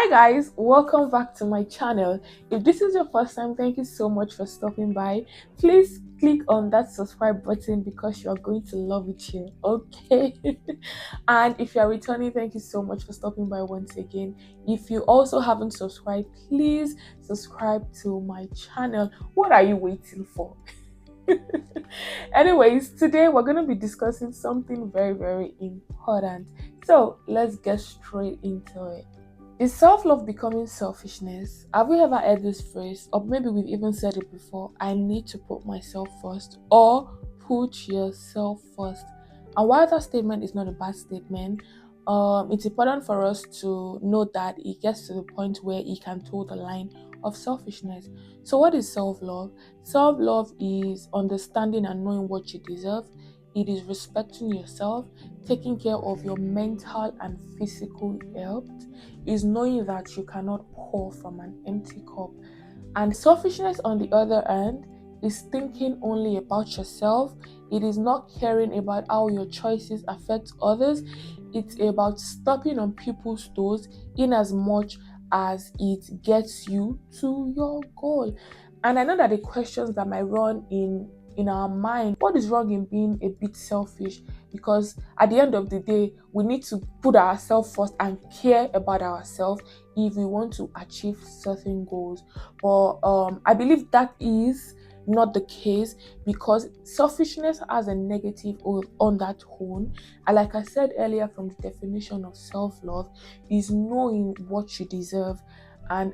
Hi guys, welcome back to my channel. If this is your first time, thank you so much for stopping by. Please click on that subscribe button because you're going to love it here, okay? And if you're returning, thank you so much for stopping by once again. If you also haven't subscribed, please subscribe to my channel. What are you waiting for? Anyways, today we're going to be discussing something very important. So let's get straight into it. Is self-love becoming selfishness? Have we ever heard this phrase? Or maybe we've even said it before. I need to put myself first. Or put yourself first. And while that statement is not a bad statement, it's important for us to note that it gets to the point where it can toe the line of selfishness. So what is self-love? Self-love is understanding and knowing what you deserve. It is respecting yourself, taking care of your mental and physical health, is knowing that you cannot pour from an empty cup. And selfishness, on the other hand, is thinking only about yourself. It is not caring about how your choices affect others. It's about stepping on people's toes in as much as it gets you to your goal. And I know that the questions that might run in our mind, what is wrong in being a bit selfish? Because at the end of the day, we need to put ourselves first and care about ourselves if we want to achieve certain goals. But I believe that is not the case, because selfishness has a negative on that whole. And like I said earlier, from the definition of self-love is knowing what you deserve. And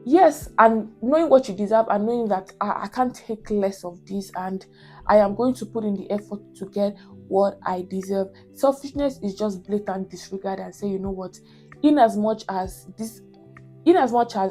yes, and knowing what you deserve and knowing that I can't take less of this, and I am going to put in the effort to get what I deserve. Selfishness is just blatant disregard and say, you know what, in as much as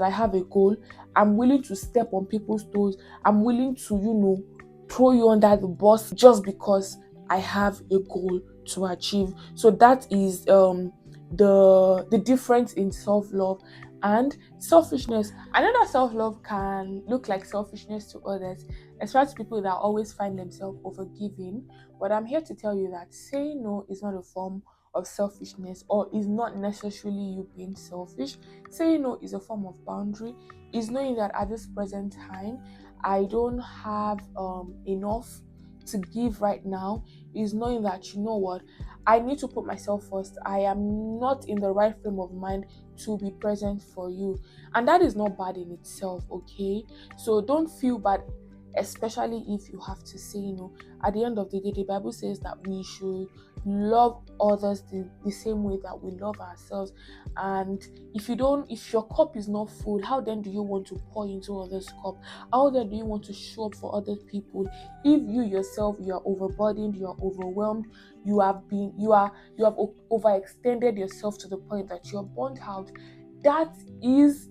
I have a goal, I'm willing to step on people's toes. I'm willing to, throw you under the bus just because I have a goal to achieve. So that is the difference in self-love and selfishness. I know that self-love can look like selfishness to others, especially people that always find themselves overgiving. But I'm here to tell you that saying no is not a form of selfishness, or is not necessarily you being selfish. Saying no is a form of boundary, is knowing that at this present time I don't have enough to give right now, is knowing that, you know what, I need to put myself first. I am not in the right frame of mind to be present for you. And that is not bad in itself, okay? So don't feel bad, especially if you have to say no. At the end of the day, the Bible says that we should love others the same way that we love ourselves. And if your cup is not full, how then do you want to pour into others' cup? How then do you want to show up for other people if you yourself, you are overburdened, you are overwhelmed, you have overextended yourself to the point that you're burnt out? That is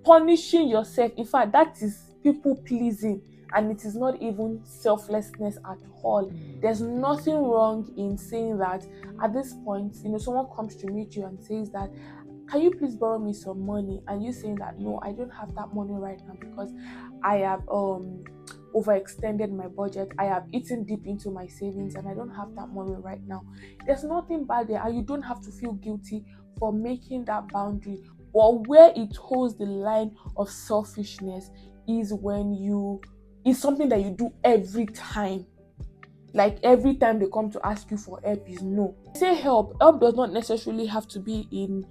punishing yourself. In fact, that is people pleasing, and it is not even selflessness at all. There's nothing wrong in saying that at this point, someone comes to meet you and says that, can you please borrow me some money? And you saying that, no, I don't have that money right now because I have overextended my budget. I have eaten deep into my savings and I don't have that money right now. There's nothing bad there, and you don't have to feel guilty for making that boundary. But where it holds the line of selfishness is when it's something that you do every time. Like every time they come to ask you for help is no. Say help does not necessarily have to be in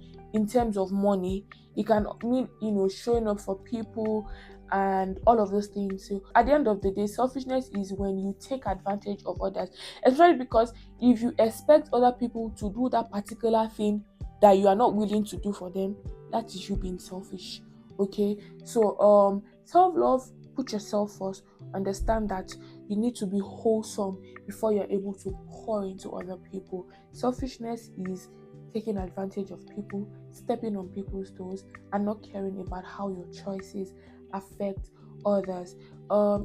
terms of money. It can mean, showing up for people and all of those things. So at the end of the day, selfishness is when you take advantage of others, especially because if you expect other people to do that particular thing that you are not willing to do for them, that is you being selfish. Okay, so self-love, put yourself first. Understand that you need to be wholesome before you're able to pour into other people. Selfishness is taking advantage of people, stepping on people's toes, and not caring about how your choices affect others.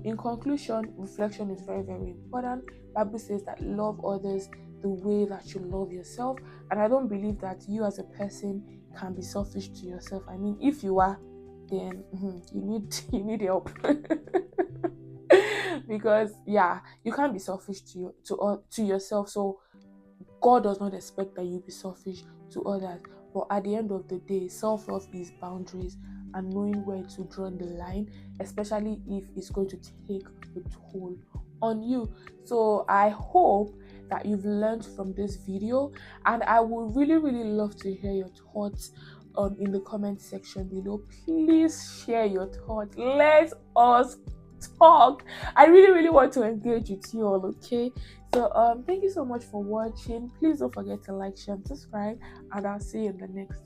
In conclusion, reflection is very important. Bible says that love others the way that you love yourself, and I don't believe that you as a person can be selfish to yourself. I mean, if you are, then you need help. Because you can't be selfish to yourself. So God does not expect that you be selfish to others. But at the end of the day, self-love is boundaries and knowing where to draw the line, especially if it's going to take a toll on you. So I hope that you've learned from this video, and I would really love to hear your thoughts in the comment section below. Please share your thoughts. Let us talk. I really want to engage with you all. Okay, so thank you so much for watching. Please don't forget to like, share, and subscribe, and I'll see you in the next